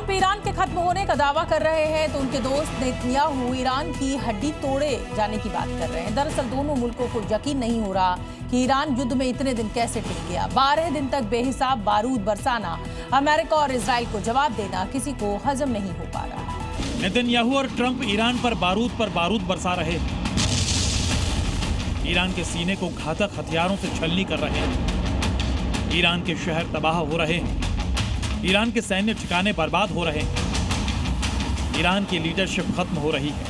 Trump Iran के खत्म होने का दावा कर रहे हैं तो उनके दोस्त नेतन्याहू ईरान की हड्डी तोड़े जाने की बात कर रहे हैं। दरअसल दोनों मुल्कों को यकीन नहीं हो रहा कि ईरान युद्ध में इतने दिन कैसे टिक गया। 12 दिन तक बेहिसाब बारूद बरसाना, अमेरिका और इजराइल को जवाब देना किसी को हजम नहीं हो पा रहा। नेतन्याहू और ट्रंप ईरान पर बारूद बरसा रहे हैं। ईरान के सीने को घातक हथियारों से छलनी कर रहे हैं। ईरान के शहर तबाह हो रहे हैं। ईरान के सैन्य ठिकाने बर्बाद हो रहे हैं। ईरान की लीडरशिप खत्म हो रही है।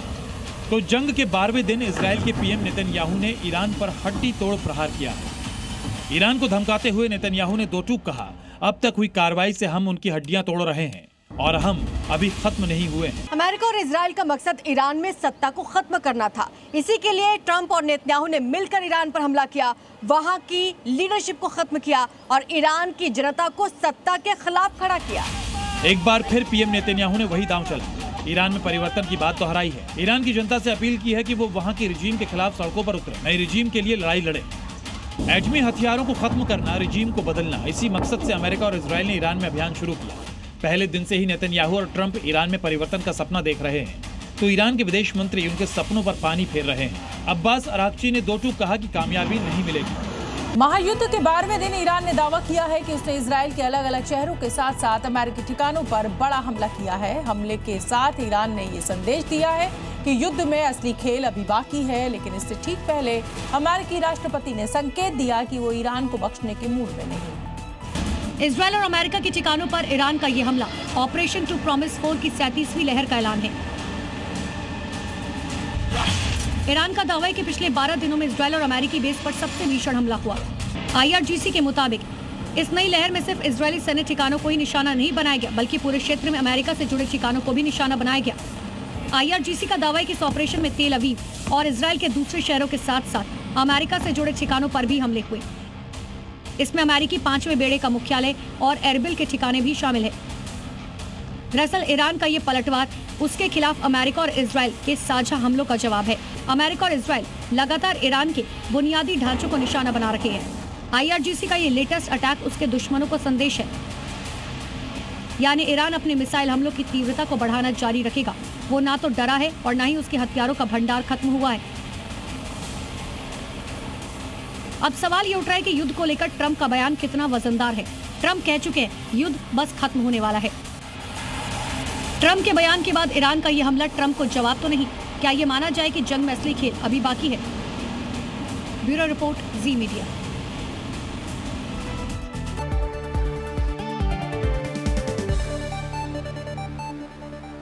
तो जंग के 12वें दिन इजराइल के पीएम नेतन्याहू ने ईरान पर हड्डी तोड़ प्रहार किया है। ईरान को धमकाते हुए नेतन्याहू ने दो टूक कहा, अब तक हुई कार्रवाई से हम उनकी हड्डियां तोड़ रहे हैं और हम अभी खत्म नहीं हुए हैं। अमेरिका और इजराइल का मकसद ईरान में सत्ता को खत्म करना था। इसी के लिए ट्रंप और नेतन्याहू ने मिलकर ईरान पर हमला किया, वहां की लीडरशिप को खत्म किया और ईरान की जनता को सत्ता के खिलाफ खड़ा किया। एक बार फिर पीएम नेतन्याहू ने वही दांव चला। ईरान में परिवर्तन की बात दोहराई है। ईरान की जनता से अपील की है कि वो वहाँ की रिजीम के खिलाफ सड़कों पर उतरे, नए रिजीम के लिए लड़ाई लड़े। एटमी हथियारों को खत्म करना, रिजीम को बदलना, इसी मकसद से अमेरिका और इजराइल ने ईरान में अभियान शुरू किया। पहले दिन से ही नेतन्याहू और ट्रंप ईरान में परिवर्तन का सपना देख रहे हैं, तो ईरान के विदेश मंत्री उनके सपनों पर पानी फेर रहे हैं। अब्बास अरागची ने दो टूक कहा कि कामयाबी नहीं मिलेगी। महायुद्ध के 12वें दिन ईरान ने दावा किया है कि उसने इजराइल के अलग अलग शहरों के साथ साथ अमेरिकी ठिकानों पर बड़ा हमला किया है। हमले के साथ ईरान ने ये संदेश दिया है कि युद्ध में असली खेल अभी बाकी है, लेकिन इससे ठीक पहले अमेरिकी राष्ट्रपति ने संकेत दिया कि वो ईरान को बख्शने के मूड में नहीं। इजराइल और अमेरिका के ठिकानों पर ईरान का ये हमला ऑपरेशन टू प्रॉमिस 4 की 37वीं लहर का ऐलान है। ईरान का दावा है कि पिछले 12 दिनों में इजराइल और अमेरिकी बेस पर सबसे भीषण हमला हुआ। IRGC के मुताबिक इस नई लहर में सिर्फ इजरायली सैन्य ठिकानों को ही निशाना नहीं बनाया गया, बल्कि पूरे क्षेत्र में अमेरिका से जुड़े ठिकानों को भी निशाना बनाया गया। IRGC का दावा है कि इस ऑपरेशन में तेल अवीव और इजराइल के दूसरे शहरों के साथ साथ अमेरिका से जुड़े ठिकानों पर भी हमले हुए। इसमें अमेरिकी 5वें बेड़े का मुख्यालय और एरबिल के ठिकाने भी शामिल है। दरअसल ईरान का ये पलटवार उसके खिलाफ अमेरिका और इजराइल के साझा हमलों का जवाब है। अमेरिका और इजराइल लगातार ईरान के बुनियादी ढांचों को निशाना बना रखे हैं। IRGC का ये लेटेस्ट अटैक उसके दुश्मनों को संदेश है, यानी ईरान अपने मिसाइल हमलों की तीव्रता को बढ़ाना जारी रखेगा। वो ना तो डरा है और ना ही उसके हथियारों का भंडार खत्म हुआ है। अब सवाल ये उठ रहा है कि युद्ध को लेकर ट्रंप का बयान कितना वजनदार है। ट्रंप कह चुके हैं युद्ध बस खत्म होने वाला है। ट्रंप के बयान के बाद ईरान का ये हमला ट्रंप को जवाब तो नहीं, क्या ये माना जाए कि जंग में असली खेल अभी बाकी है? ब्यूरो रिपोर्ट, जी मीडिया।